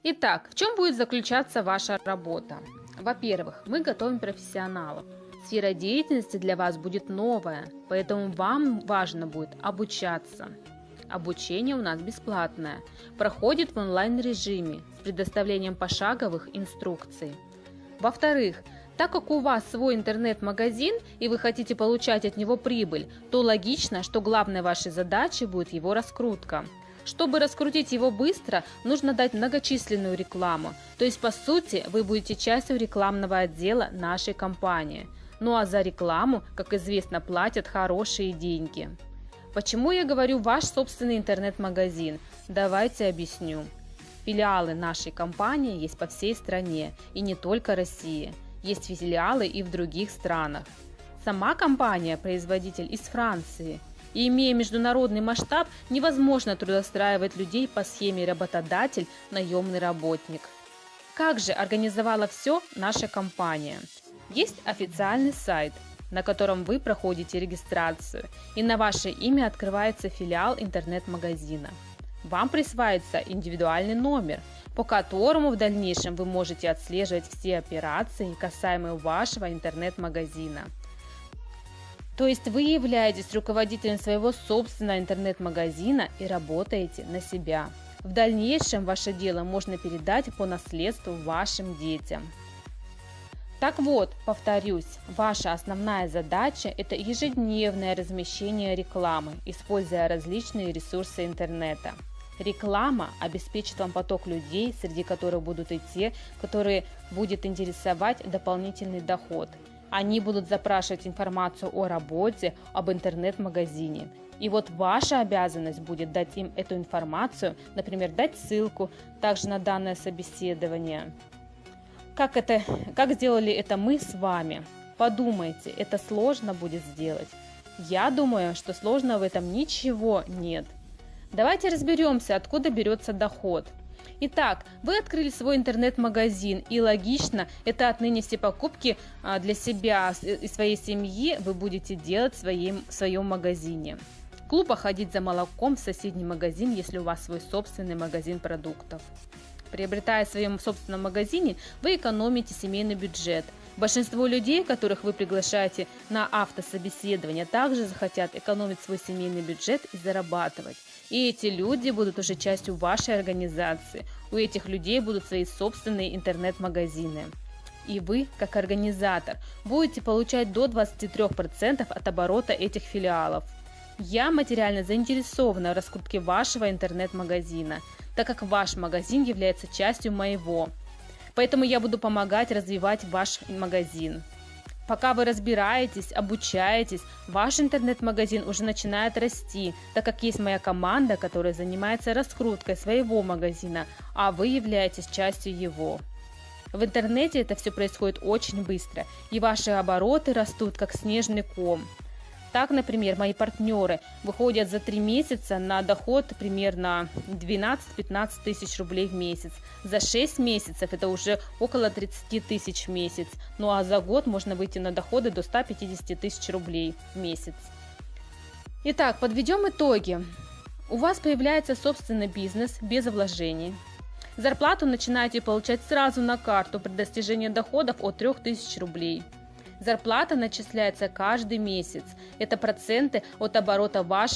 Итак, в чем будет заключаться ваша работа? Во-первых, мы готовим профессионалов. Сфера деятельности для вас будет новая, поэтому вам важно будет обучаться. Обучение у нас бесплатное, проходит в онлайн-режиме с предоставлением пошаговых инструкций. Во-вторых, так как у вас свой интернет-магазин и вы хотите получать от него прибыль, то логично, что главной вашей задачей будет его раскрутка. Чтобы раскрутить его быстро, нужно дать многочисленную рекламу, то есть по сути вы будете частью рекламного отдела нашей компании. Ну а за рекламу, как известно, платят хорошие деньги. Почему я говорю ваш собственный интернет-магазин? Давайте объясню. Филиалы нашей компании есть по всей стране и не только России. Есть филиалы и в других странах. Сама компания – производитель из Франции. И имея международный масштаб, невозможно трудоустраивать людей по схеме работодатель-наемный работник. Как же организовала все наша компания? Есть официальный сайт, на котором вы проходите регистрацию, и на ваше имя открывается филиал интернет-магазина. Вам присваивается индивидуальный номер, по которому в дальнейшем вы можете отслеживать все операции, касаемые вашего интернет-магазина. То есть вы являетесь руководителем своего собственного интернет-магазина и работаете на себя. В дальнейшем ваше дело можно передать по наследству вашим детям. Так вот, повторюсь, ваша основная задача – это ежедневное размещение рекламы, используя различные ресурсы интернета. Реклама обеспечит вам поток людей, среди которых будут и те, которые будет интересовать дополнительный доход. Они будут запрашивать информацию о работе, об интернет-магазине. И вот ваша обязанность будет дать им эту информацию, например, дать ссылку также на данное собеседование. Как сделали это мы с вами? Подумайте, это сложно будет сделать? Я думаю, что сложного в этом ничего нет. Давайте разберемся, откуда берется доход. Итак, вы открыли свой интернет-магазин, и логично, это отныне все покупки для себя и своей семьи вы будете делать в своем магазине. Глупо ходить за молоком в соседний магазин, если у вас свой собственный магазин продуктов. Приобретая в своем собственном магазине, вы экономите семейный бюджет. Большинство людей, которых вы приглашаете на автособеседование, также захотят экономить свой семейный бюджет и зарабатывать. И эти люди будут уже частью вашей организации. У этих людей будут свои собственные интернет-магазины. И вы, как организатор, будете получать до 23% от оборота этих филиалов. Я материально заинтересована в раскрутке вашего интернет-магазина, так как ваш магазин является частью моего. Поэтому я буду помогать развивать ваш магазин. Пока вы разбираетесь, обучаетесь, ваш интернет-магазин уже начинает расти, так как есть моя команда, которая занимается раскруткой своего магазина, а вы являетесь частью его. В интернете это все происходит очень быстро, и ваши обороты растут как снежный ком. Так, например, мои партнеры выходят за 3 месяца на доход примерно 12-15 тысяч рублей в месяц. За 6 месяцев это уже около 30 тысяч в месяц. Ну а за год можно выйти на доходы до 150 тысяч рублей в месяц. Итак, подведем итоги. У вас появляется собственный бизнес без вложений. Зарплату начинаете получать сразу на карту при достижении доходов от 3000 рублей. Зарплата начисляется каждый месяц. Это проценты от оборота вашего